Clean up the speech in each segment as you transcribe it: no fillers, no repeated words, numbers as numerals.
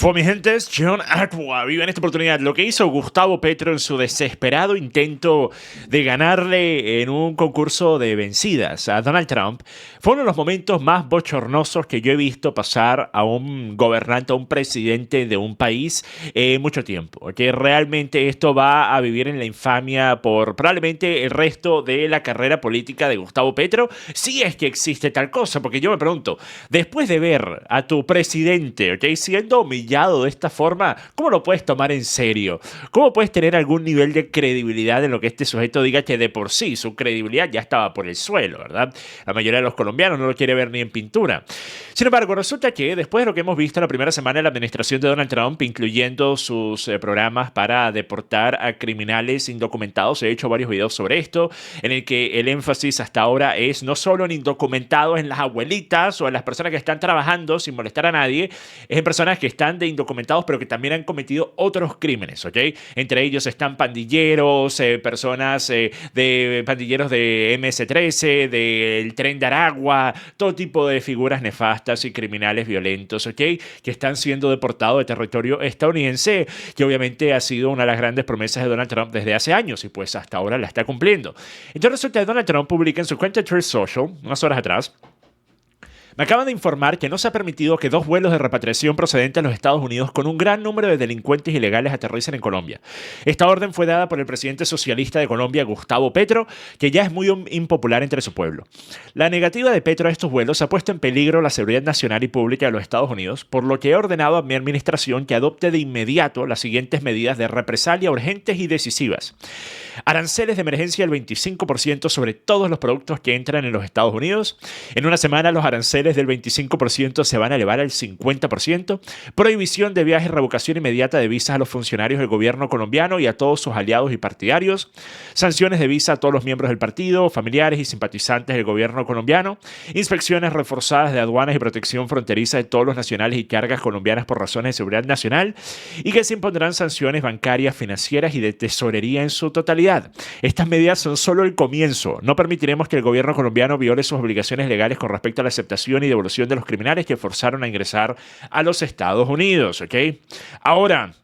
Fue mi gente, es John Aqua. Viva en esta oportunidad lo que hizo Gustavo Petro en su desesperado intento de ganarle en un concurso de vencidas a Donald Trump. Fue uno de los momentos más bochornosos que yo he visto pasar a un gobernante, a un presidente de un país en mucho tiempo. Que realmente esto va a vivir en la infamia por probablemente el resto de la carrera política de Gustavo Petro, si es que existe tal cosa. Porque yo me pregunto, después de ver a tu presidente, ¿ok?, siendo humillado de esta forma, ¿cómo lo puedes tomar en serio? ¿Cómo puedes tener algún nivel de credibilidad en lo que este sujeto diga que de por sí su credibilidad ya estaba por el suelo, ¿verdad? La mayoría de los colombianos no lo quiere ver ni en pintura. Sin embargo, resulta que después de lo que hemos visto la primera semana de la administración de Donald Trump, incluyendo sus programas para deportar a criminales indocumentados, he hecho varios videos sobre esto, en el que el énfasis hasta ahora es no solo en indocumentados, en las abuelitas o en las personas que están trabajando sin molestar a nadie, es en personas que están de indocumentados pero que también han cometido otros crímenes, ¿ok? Entre ellos están pandilleros, personas de pandilleros de MS-13, del Tren de Aragua, todo tipo de figuras nefastas y criminales violentos, ¿ok?, que están siendo deportados de territorio estadounidense, que obviamente ha sido una de las grandes promesas de Donald Trump desde hace años y pues hasta ahora la está cumpliendo. Entonces resulta que Donald Trump publica en su cuenta Truth Social, unas horas atrás: me acaban de informar que no se ha permitido que 2 vuelos de repatriación procedentes de los Estados Unidos con un gran número de delincuentes ilegales aterricen en Colombia. Esta orden fue dada por el presidente socialista de Colombia, Gustavo Petro, que ya es muy impopular entre su pueblo. La negativa de Petro a estos vuelos ha puesto en peligro la seguridad nacional y pública de los Estados Unidos, por lo que he ordenado a mi administración que adopte de inmediato las siguientes medidas de represalia urgentes y decisivas. Aranceles de emergencia del 25% sobre todos los productos que entran en los Estados Unidos. En una semana los aranceles del 25% se van a elevar al 50%. Prohibición de viajes, revocación inmediata de visas a los funcionarios del gobierno colombiano y a todos sus aliados y partidarios. Sanciones de visa a todos los miembros del partido, familiares y simpatizantes del gobierno colombiano. Inspecciones reforzadas de aduanas y protección fronteriza de todos los nacionales y cargas colombianas por razones de seguridad nacional. Y que se impondrán sanciones bancarias, financieras y de tesorería en su totalidad. Estas medidas son solo el comienzo. No permitiremos que el gobierno colombiano viole sus obligaciones legales con respecto a la aceptación y devolución de los criminales que forzaron a ingresar a los Estados Unidos, ¿ok? Ahora,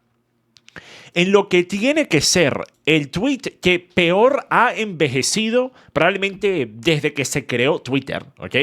en lo que tiene que ser el tweet que peor ha envejecido probablemente desde que se creó Twitter, ¿ok?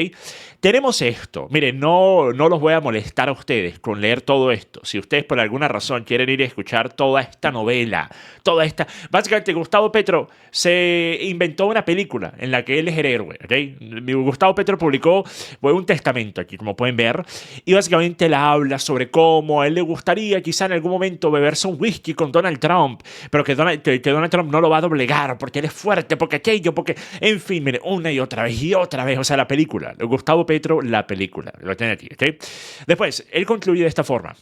Tenemos esto. Miren, no los voy a molestar a ustedes con leer todo esto. Si ustedes por alguna razón quieren ir a escuchar toda esta novela, toda esta... Básicamente Gustavo Petro se inventó una película en la que él es el héroe, ¿ok? Gustavo Petro publicó un testamento aquí, como pueden ver, y básicamente él habla sobre cómo a él le gustaría quizá en algún momento beberse un whisky con Donald Trump, pero que Donald Trump no lo va a doblegar porque él es fuerte, porque aquello, porque... En fin, miren, una y otra vez, o sea, la película. Gustavo Petro, la película. Lo tiene aquí, ¿ok? Después, él concluye de esta forma: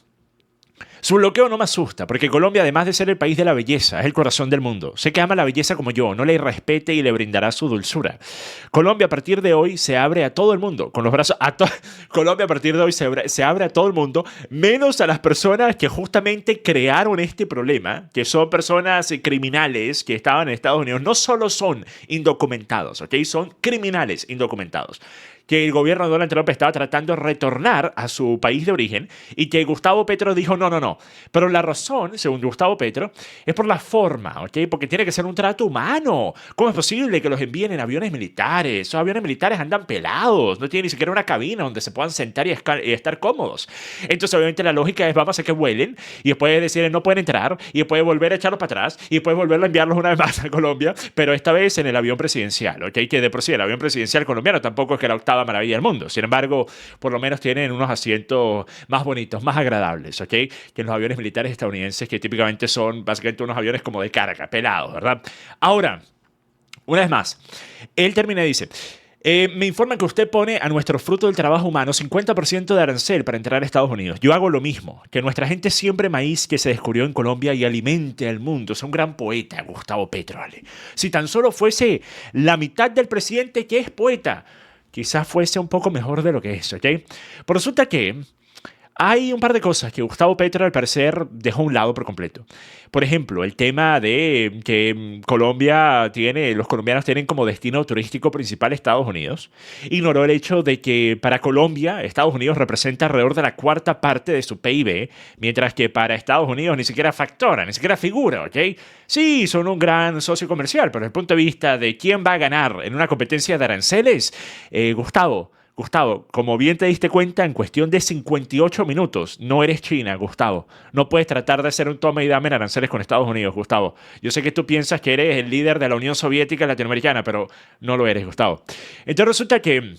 su bloqueo no me asusta, porque Colombia, además de ser el país de la belleza, es el corazón del mundo. Sé que ama la belleza como yo, no le respete y le brindará su dulzura. Colombia a partir de hoy se abre a todo el mundo, con los brazos Colombia a partir de hoy se abre a todo el mundo, menos a las personas que justamente crearon este problema, que son personas criminales que estaban en Estados Unidos. No solo son indocumentados, ¿ok? Son criminales indocumentados, que el gobierno de Donald Trump estaba tratando de retornar a su país de origen y que Gustavo Petro dijo no. Pero la razón, según Gustavo Petro, es por la forma, ¿ok? Porque tiene que ser un trato humano. ¿Cómo es posible que los envíen en aviones militares? Esos aviones militares andan pelados, no tienen ni siquiera una cabina donde se puedan sentar y estar cómodos. Entonces, obviamente, la lógica es vamos a hacer que vuelen y después decir no pueden entrar y después volver a echarlos para atrás y después volver a enviarlos una vez más a Colombia, pero esta vez en el avión presidencial, ¿ok? Que de por sí el avión presidencial colombiano tampoco es que la octava maravilla del mundo. Sin embargo, por lo menos tienen unos asientos más bonitos, más agradables, ¿ok? Que en los aviones militares estadounidenses, que típicamente son básicamente unos aviones como de carga, pelados, ¿verdad? Ahora, una vez más, él termina y dice: me informan que usted pone a nuestro fruto del trabajo humano 50% de arancel para entrar a Estados Unidos. Yo hago lo mismo. Que nuestra gente siembre maíz que se descubrió en Colombia y alimente al mundo. Es un gran poeta, Gustavo Petro, ¿vale? Si tan solo fuese la mitad del presidente que es poeta, quizás fuese un poco mejor de lo que es, ¿ok? Pero resulta que Hay un par de cosas que Gustavo Petro al parecer dejó a un lado por completo. Por ejemplo, el tema de que los colombianos tienen como destino turístico principal Estados Unidos. Ignoró el hecho de que para Colombia, Estados Unidos representa alrededor de la cuarta parte de su PIB, mientras que para Estados Unidos ni siquiera factora, ni siquiera figura, ¿ok? Sí, son un gran socio comercial, pero desde el punto de vista de quién va a ganar en una competencia de aranceles, Gustavo, como bien te diste cuenta, en cuestión de 58 minutos, no eres China, Gustavo. No puedes tratar de hacer un toma y dame en aranceles con Estados Unidos, Gustavo. Yo sé que tú piensas que eres el líder de la Unión Soviética Latinoamericana, pero no lo eres, Gustavo. Entonces resulta que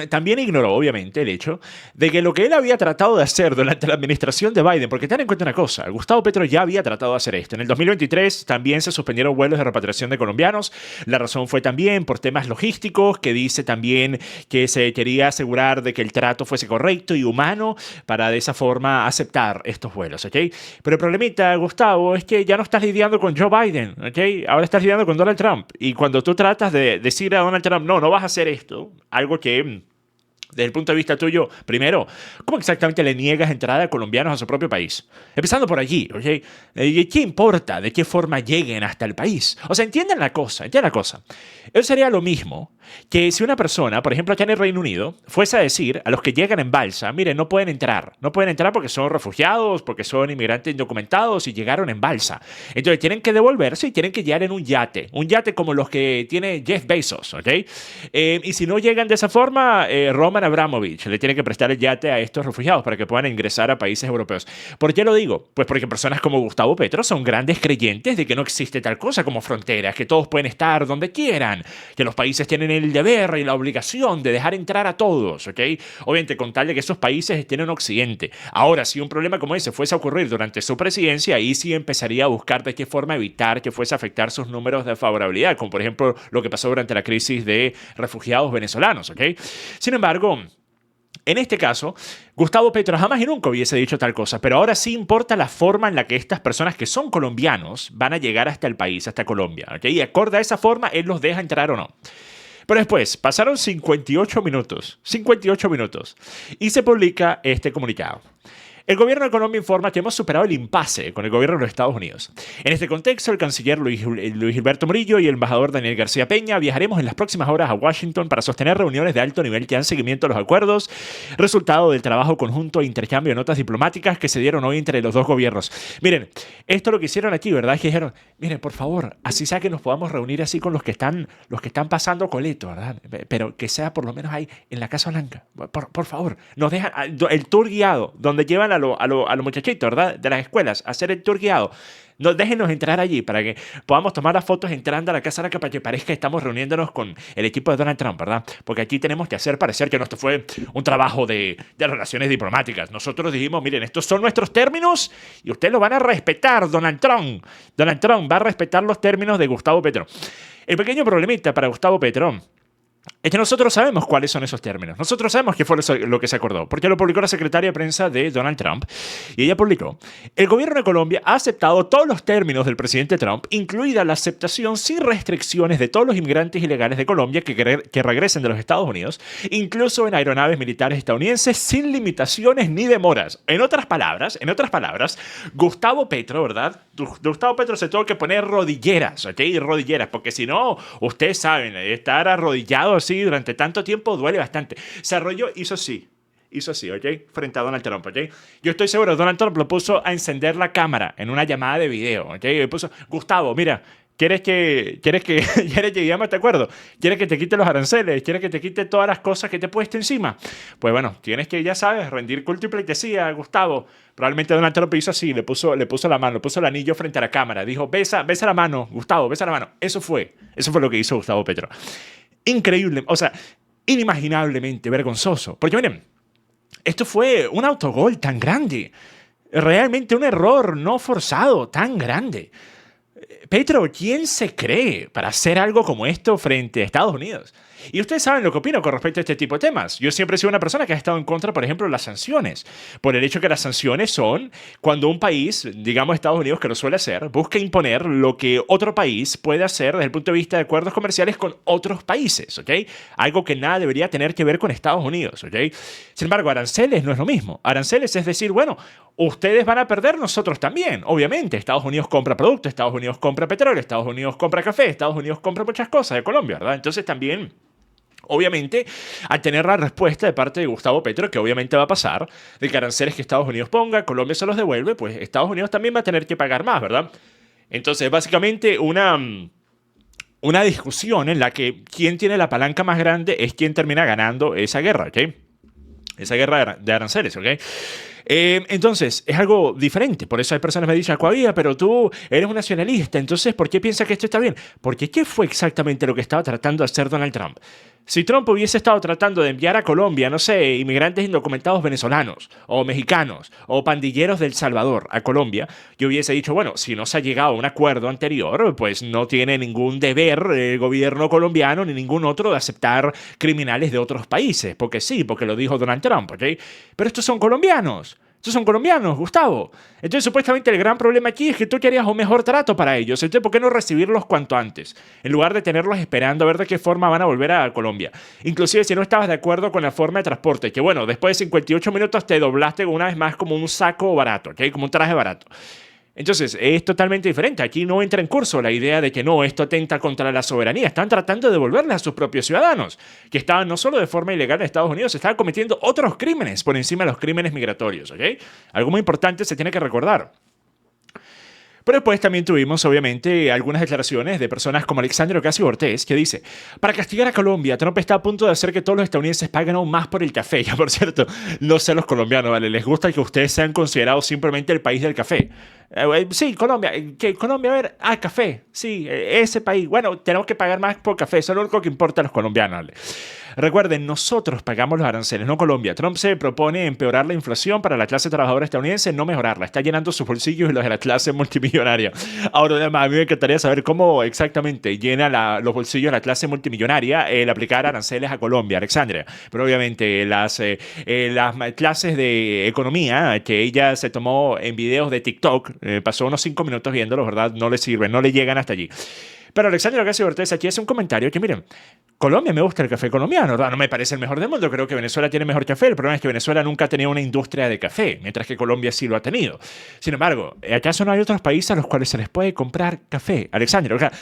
también ignoró, obviamente, el hecho de que lo que él había tratado de hacer durante la administración de Biden, porque ten en cuenta una cosa, Gustavo Petro ya había tratado de hacer esto. En el 2023 también se suspendieron vuelos de repatriación de colombianos. La razón fue también por temas logísticos, que dice también que se quería asegurar de que el trato fuese correcto y humano para de esa forma aceptar estos vuelos, ¿ok? Pero el problemita, Gustavo, es que ya no estás lidiando con Joe Biden, ¿ok? Ahora estás lidiando con Donald Trump. Y cuando tú tratas de decirle a Donald Trump, no vas a hacer esto, algo que desde el punto de vista tuyo, primero, ¿cómo exactamente le niegas entrada a colombianos a su propio país? Empezando por allí, ¿ok? ¿Qué importa de qué forma lleguen hasta el país? O sea, entiendan la cosa, entiendan la cosa. Eso sería lo mismo que si una persona, por ejemplo, acá en el Reino Unido, fuese a decir a los que llegan en balsa, miren, no pueden entrar. No pueden entrar porque son refugiados, porque son inmigrantes indocumentados y llegaron en balsa. Entonces tienen que devolverse y tienen que llegar en un yate como los que tiene Jeff Bezos, ¿ok? Y si no llegan de esa forma, Roman Abramovich le tiene que prestar el yate a estos refugiados para que puedan ingresar a países europeos. ¿Por qué lo digo? Pues porque personas como Gustavo Petro son grandes creyentes de que no existe tal cosa como fronteras, que todos pueden estar donde quieran, que los países tienen el deber y la obligación de dejar entrar a todos, ¿ok? Obviamente con tal de que esos países estén en Occidente. Ahora, si un problema como ese fuese a ocurrir durante su presidencia, ahí sí empezaría a buscar de qué forma evitar que fuese a afectar sus números de favorabilidad, como por ejemplo lo que pasó durante la crisis de refugiados venezolanos, ¿ok? Sin embargo, en este caso, Gustavo Petro jamás y nunca hubiese dicho tal cosa, pero ahora sí importa la forma en la que estas personas que son colombianos van a llegar hasta el país, hasta Colombia, ¿ok? Y acorde a esa forma, él los deja entrar o no. Pero después, pasaron 58 minutos, y se publica este comunicado. El gobierno de Colombia informa que hemos superado el impasse con el gobierno de los Estados Unidos. En este contexto, el canciller Luis Gilberto Murillo y el embajador Daniel García Peña viajaremos en las próximas horas a Washington para sostener reuniones de alto nivel que dan seguimiento a los acuerdos, resultado del trabajo conjunto e intercambio de notas diplomáticas que se dieron hoy entre los dos gobiernos. Miren, esto lo que hicieron aquí, ¿verdad? Es que dijeron, miren, por favor, así sea que nos podamos reunir así con los que están pasando coleto, ¿verdad? Pero que sea por lo menos ahí en la Casa Blanca. Por favor, nos dejan el tour guiado, donde llevan a los muchachitos, ¿verdad? De las escuelas, a hacer el tour guiado. Déjenos entrar allí para que podamos tomar las fotos entrando a la Casa Blanca para que parezca que estamos reuniéndonos con el equipo de Donald Trump, ¿verdad? Porque aquí tenemos que hacer parecer que esto fue un trabajo de relaciones diplomáticas. Nosotros dijimos, miren, estos son nuestros términos y ustedes lo van a respetar, Donald Trump. Donald Trump va a respetar los términos de Gustavo Petro. El pequeño problemita para Gustavo Petro es que nosotros sabemos cuáles son esos términos. Nosotros sabemos qué fue lo que se acordó, porque lo publicó la secretaria de prensa de Donald Trump. Y ella publicó, el gobierno de Colombia ha aceptado todos los términos del presidente Trump, incluida la aceptación sin restricciones de todos los inmigrantes ilegales de Colombia que regresen de los Estados Unidos, incluso en aeronaves militares estadounidenses, sin limitaciones ni demoras. En otras palabras, Gustavo Petro, ¿verdad? Gustavo Petro se tuvo que poner rodilleras, ¿ok? Rodilleras, porque si no, ustedes saben, estar arrodillado así durante tanto tiempo duele bastante. Se arrolló, hizo así, ¿ok? Frente a Donald Trump, ¿ok? Yo estoy seguro, Donald Trump lo puso a encender la cámara en una llamada de video, ¿ok? Le puso, Gustavo, mira, ¿quieres que lleguemos a este acuerdo? ¿Quieres que te quite los aranceles? ¿Quieres que te quite todas las cosas que te he puesto encima? Pues bueno, tienes que, ya sabes, rendir culto y pleitesía, Gustavo. Probablemente Donald Trump hizo así, le puso la mano, le puso el anillo frente a la cámara. Dijo, besa la mano, Gustavo, besa la mano. Eso fue lo que hizo Gustavo Petro. Increíble, o sea, inimaginablemente vergonzoso. Porque miren, esto fue un autogol tan grande. Realmente un error no forzado tan grande. Petro, ¿quién se cree para hacer algo como esto frente a Estados Unidos? Y ustedes saben lo que opino con respecto a este tipo de temas. Yo siempre he sido una persona que ha estado en contra, por ejemplo, de las sanciones. Por el hecho que las sanciones son cuando un país, digamos Estados Unidos, que lo suele hacer, busca imponer lo que otro país puede hacer desde el punto de vista de acuerdos comerciales con otros países, ¿ok? Algo que nada debería tener que ver con Estados Unidos, ¿ok? Sin embargo, aranceles no es lo mismo. Aranceles es decir, bueno, ustedes van a perder, nosotros también. Obviamente, Estados Unidos compra productos, Estados Unidos compra petróleo, Estados Unidos compra café, Estados Unidos compra muchas cosas de Colombia, ¿verdad? Entonces también... Obviamente, al tener la respuesta de parte de Gustavo Petro, que obviamente va a pasar, de que aranceles que Estados Unidos ponga, Colombia se los devuelve, pues Estados Unidos también va a tener que pagar más, ¿verdad? Entonces, básicamente, una discusión en la que quien tiene la palanca más grande es quien termina ganando esa guerra, ¿ok? Esa guerra de aranceles, ¿ok? Entonces, es algo diferente. Por eso hay personas que me dicen, Acuavía, pero tú eres un nacionalista, entonces, ¿por qué piensas que esto está bien? Porque ¿qué fue exactamente lo que estaba tratando de hacer Donald Trump? Si Trump hubiese estado tratando de enviar a Colombia, no sé, inmigrantes indocumentados venezolanos, o mexicanos, o pandilleros del Salvador a Colombia, yo hubiese dicho, bueno, si no se ha llegado a un acuerdo anterior, pues no tiene ningún deber el gobierno colombiano ni ningún otro de aceptar criminales de otros países, porque sí, porque lo dijo Donald Trump, ¿ok? Pero estos son colombianos. Estos son colombianos, Gustavo. Entonces, supuestamente, el gran problema aquí es que tú querías un mejor trato para ellos. Entonces, ¿por qué no recibirlos cuanto antes? En lugar de tenerlos esperando a ver de qué forma van a volver a Colombia. Inclusive, si no estabas de acuerdo con la forma de transporte, que bueno, después de 58 minutos te doblaste una vez más como un saco barato, ¿ok? Como un traje barato. Entonces, es totalmente diferente. Aquí no entra en curso la idea de que no, esto atenta contra la soberanía. Están tratando de devolverle a sus propios ciudadanos, que estaban no solo de forma ilegal en Estados Unidos, estaban cometiendo otros crímenes por encima de los crímenes migratorios, ¿ok? Algo muy importante se tiene que recordar. Pero después también tuvimos, obviamente, algunas declaraciones de personas como Alexandria Ocasio-Cortez, que dice, para castigar a Colombia, Trump está a punto de hacer que todos los estadounidenses paguen aún más por el café. Ya, por cierto, no sé a los colombianos, ¿vale? Les gusta que ustedes sean considerados simplemente el país del café. Sí, Colombia. ¿Qué? Colombia, a ver, café. Sí, ese país. Bueno, tenemos que pagar más por café. Eso es lo único que importa a los colombianos, ¿vale? Recuerden, nosotros pagamos los aranceles, no Colombia. Trump se propone empeorar la inflación para la clase trabajadora estadounidense, no mejorarla. Está llenando sus bolsillos y los de la clase multimillonaria. Ahora, además, a mí me encantaría saber cómo exactamente llena los bolsillos de la clase multimillonaria el aplicar aranceles a Colombia, Alexandria. Pero obviamente las clases de economía que ella se tomó en videos de TikTok, pasó unos 5 minutos viéndolos, ¿verdad? No le sirven, no le llegan hasta allí. Pero Alexandria Ocasio-Cortez aquí hace un comentario que, miren, Colombia me gusta el café colombiano, ¿verdad? No me parece el mejor del mundo, creo que Venezuela tiene mejor café. El problema es que Venezuela nunca ha tenido una industria de café, mientras que Colombia sí lo ha tenido. Sin embargo, ¿acaso no hay otros países a los cuales se les puede comprar café? Alexandria, o sea,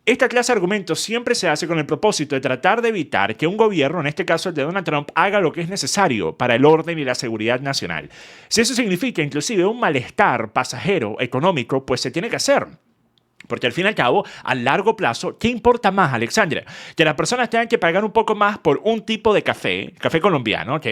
esta clase de argumentos siempre se hace con el propósito de tratar de evitar que un gobierno, en este caso el de Donald Trump, haga lo que es necesario para el orden y la seguridad nacional. Si eso significa inclusive un malestar pasajero, económico, pues se tiene que hacer. Porque al fin y al cabo, a largo plazo, ¿qué importa más, Alexandria? Que las personas tengan que pagar un poco más por un tipo de café, café colombiano, ¿ok?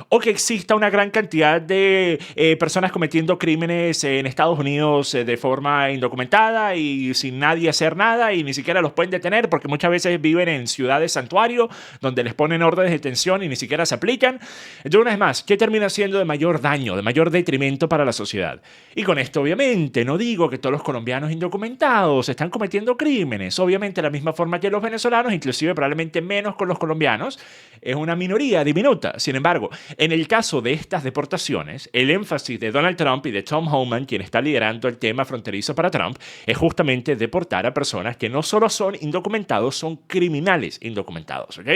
O que exista una gran cantidad de personas cometiendo crímenes en Estados Unidos de forma indocumentada y sin nadie hacer nada y ni siquiera los pueden detener porque muchas veces viven en ciudades santuario donde les ponen órdenes de detención y ni siquiera se aplican. Entonces, una vez más, ¿qué termina siendo de mayor daño, de mayor detrimento para la sociedad? Y con esto, obviamente, no digo que todos los colombianos indocumentados están cometiendo crímenes, obviamente de la misma forma que los venezolanos, inclusive probablemente menos con los colombianos, es una minoría diminuta. Sin embargo, en el caso de estas deportaciones, el énfasis de Donald Trump y de Tom Homan, quien está liderando el tema fronterizo para Trump, es justamente deportar a personas que no solo son indocumentados, son criminales indocumentados, ¿ok?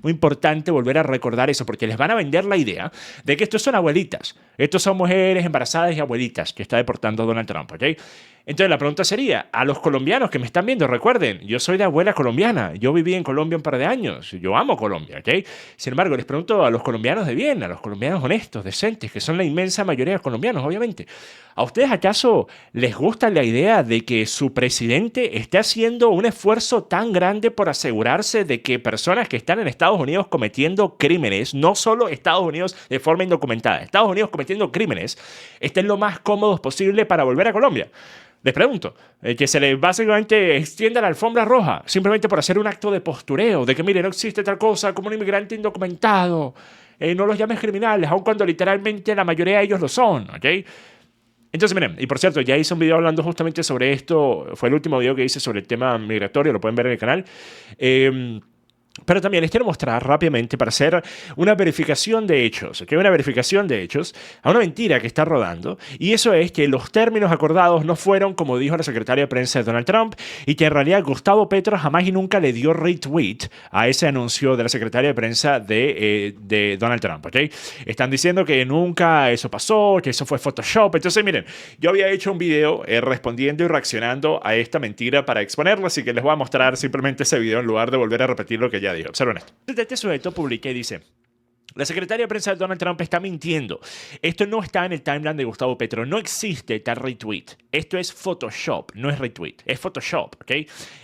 Muy importante volver a recordar eso, porque les van a vender la idea de que estos son abuelitas, estos son mujeres embarazadas y abuelitas que está deportando Donald Trump, ¿ok? Entonces la pregunta sería, a los colombianos que me están viendo, recuerden, yo soy de abuela colombiana, yo viví en Colombia un par de años, yo amo Colombia, ¿ok? Sin embargo, les pregunto a los colombianos de bien, a los colombianos honestos, decentes, que son la inmensa mayoría de colombianos, obviamente, ¿a ustedes acaso les gusta la idea de que su presidente esté haciendo un esfuerzo tan grande por asegurarse de que personas que están en Estados Unidos cometiendo crímenes, no solo Estados Unidos de forma indocumentada, Estados Unidos cometiendo crímenes, estén lo más cómodos posible para volver a Colombia? Les pregunto, que se les básicamente extienda la alfombra roja simplemente por hacer un acto de postureo, de que mire, no existe tal cosa como un inmigrante indocumentado, no los llames criminales, aun cuando literalmente la mayoría de ellos lo son, ¿ok? Entonces, miren, y por cierto, ya hice un video hablando justamente sobre esto, fue el último video que hice sobre el tema migratorio, lo pueden ver en el canal. Pero también les quiero mostrar rápidamente para hacer una verificación de hechos, ¿ok? Una verificación de hechos a una mentira que está rodando. Y eso es que los términos acordados no fueron como dijo la secretaria de prensa de Donald Trump y que en realidad Gustavo Petro jamás y nunca le dio retweet a ese anuncio de la secretaria de prensa de Donald Trump, ¿ok? Están diciendo que nunca eso pasó, que eso fue Photoshop. Entonces, miren, yo había hecho un video respondiendo y reaccionando a esta mentira para exponerla, así que les voy a mostrar simplemente ese video en lugar de volver a repetir lo que ya dijo. Observen esto. Este sujeto publica y dice: la secretaria de prensa de Donald Trump está mintiendo. Esto no está en el timeline de Gustavo Petro. No existe tal retweet. Esto es Photoshop, no es retweet. Es Photoshop, ¿ok?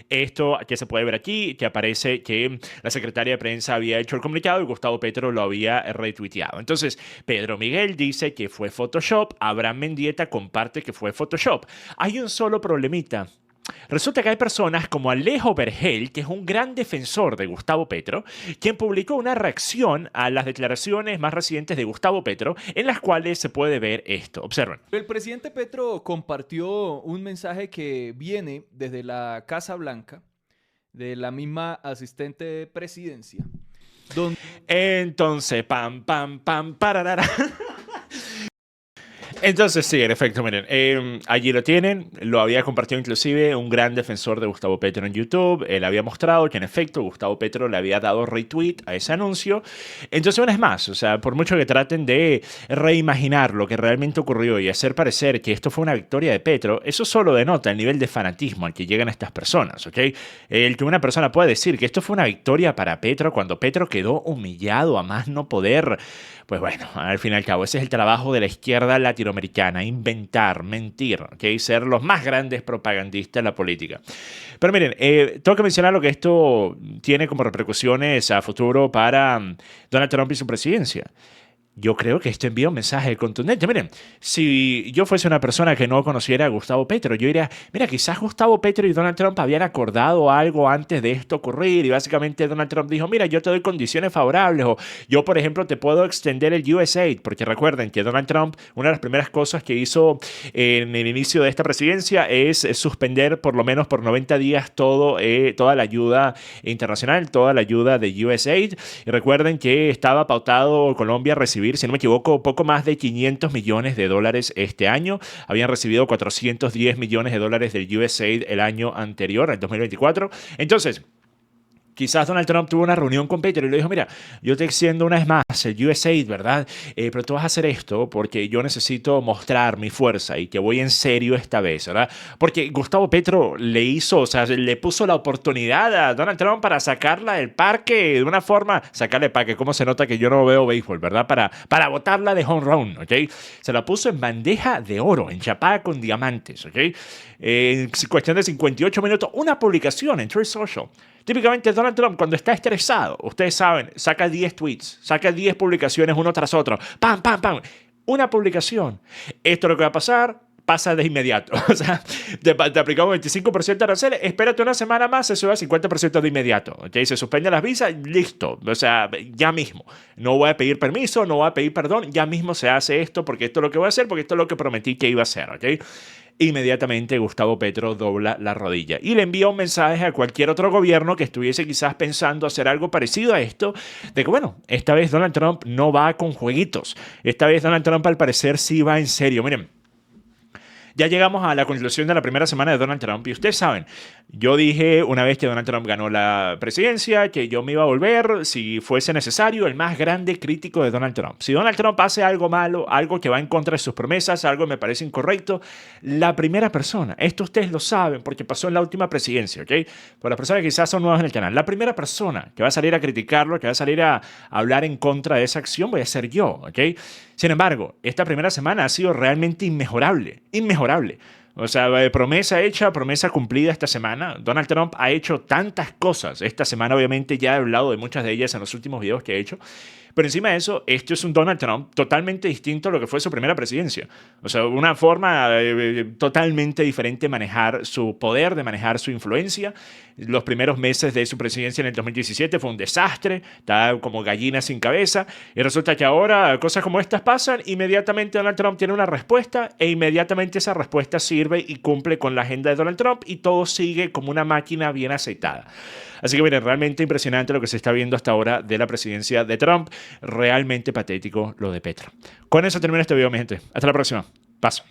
Esto que se puede ver aquí, que aparece que la secretaria de prensa había hecho el comunicado y Gustavo Petro lo había retuiteado. Entonces, Pedro Miguel dice que fue Photoshop. Abraham Mendieta comparte que fue Photoshop. Hay un solo problemita. Resulta que hay personas como Alejo Vergel, que es un gran defensor de Gustavo Petro, quien publicó una reacción a las declaraciones más recientes de Gustavo Petro, en las cuales se puede ver esto. Observen. El presidente Petro compartió un mensaje que viene desde la Casa Blanca, de la misma asistente de presidencia, donde... Entonces, pam, pam, pam, pararara. Entonces, sí, en efecto, miren, allí lo tienen, lo había compartido inclusive un gran defensor de Gustavo Petro en YouTube, él había mostrado que en efecto Gustavo Petro le había dado retweet a ese anuncio. Entonces, una vez más, o sea, por mucho que traten de reimaginar lo que realmente ocurrió y hacer parecer que esto fue una victoria de Petro, eso solo denota el nivel de fanatismo al que llegan estas personas, ¿ok? El que una persona pueda decir que esto fue una victoria para Petro cuando Petro quedó humillado a más no poder. Pues bueno, al fin y al cabo, ese es el trabajo de la izquierda latinoamericana, inventar, mentir, ¿okay? Ser los más grandes propagandistas de la política. Pero miren, tengo que mencionar lo que esto tiene como repercusiones a futuro para Donald Trump y su presidencia. Yo creo que esto envía un mensaje contundente. Miren, si yo fuese una persona que no conociera a Gustavo Petro, yo diría, mira, quizás Gustavo Petro y Donald Trump habían acordado algo antes de esto ocurrir y básicamente Donald Trump dijo, mira, yo te doy condiciones favorables o yo, por ejemplo, te puedo extender el USAID, porque recuerden que Donald Trump, una de las primeras cosas que hizo en el inicio de esta presidencia es suspender por lo menos por 90 días toda la ayuda internacional, toda la ayuda de USAID. Y recuerden que estaba pautado Colombia a recibir, si no me equivoco, poco más de $500 millones este año. Habían recibido $410 millones del USAID el año anterior, el 2024. Entonces, quizás Donald Trump tuvo una reunión con Petro y le dijo, mira, yo te extiendo una vez más el USAID, ¿verdad? Pero tú vas a hacer esto porque yo necesito mostrar mi fuerza y que voy en serio esta vez, ¿verdad? Porque Gustavo Petro le hizo, o sea, le puso la oportunidad a Donald Trump para sacarla del parque de una forma, sacarle para que cómo se nota que yo no veo béisbol, ¿verdad? Para botarla de home run, ¿ok? Se la puso en bandeja de oro, enchapada con diamantes, ¿ok? En cuestión de 58 minutos, una publicación en Truth Social. Típicamente Donald Trump cuando está estresado, ustedes saben, saca 10 tweets, saca 10 publicaciones uno tras otro. ¡Pam, pam, pam! Una publicación. Esto es lo que va a pasar, pasa de inmediato. O sea, te aplicamos 25% de aranceles, espérate una semana más, se sube a 50% de inmediato. ¿Okay? Se suspenden las visas, listo. O sea, ya mismo. No voy a pedir permiso, no voy a pedir perdón, ya mismo se hace esto porque esto es lo que voy a hacer, porque esto es lo que prometí que iba a hacer. ¿Ok? Inmediatamente Gustavo Petro dobla la rodilla y le envía un mensaje a cualquier otro gobierno que estuviese quizás pensando hacer algo parecido a esto, de que bueno, esta vez Donald Trump no va con jueguitos, esta vez Donald Trump al parecer sí va en serio. Miren, ya llegamos a la conclusión de la primera semana de Donald Trump y ustedes saben, yo dije una vez que Donald Trump ganó la presidencia que yo me iba a volver, si fuese necesario, el más grande crítico de Donald Trump. Si Donald Trump hace algo malo, algo que va en contra de sus promesas, algo que me parece incorrecto, la primera persona, esto ustedes lo saben porque pasó en la última presidencia, ¿ok? Por las personas que quizás son nuevas en el canal, la primera persona que va a salir a criticarlo, que va a salir a hablar en contra de esa acción, voy a ser yo, ¿ok? Sin embargo, esta primera semana ha sido realmente inmejorable, inmejorable. O sea, promesa hecha, promesa cumplida esta semana. Donald Trump ha hecho tantas cosas esta semana, obviamente ya he hablado de muchas de ellas en los últimos videos que he hecho, Pero encima de eso, esto es un Donald Trump totalmente distinto a lo que fue su primera presidencia. O sea, una forma totalmente diferente de manejar su poder, de manejar su influencia. Los primeros meses de su presidencia en el 2017 fue un desastre, estaba como gallina sin cabeza, y resulta que ahora cosas como estas pasan, inmediatamente Donald Trump tiene una respuesta, e inmediatamente esa respuesta sirve y cumple con la agenda de Donald Trump, y todo sigue como una máquina bien aceitada. Así que miren, realmente impresionante lo que se está viendo hasta ahora de la presidencia de Trump, realmente patético lo de Petro. Con eso termino este video, mi gente. Hasta la próxima. Paso.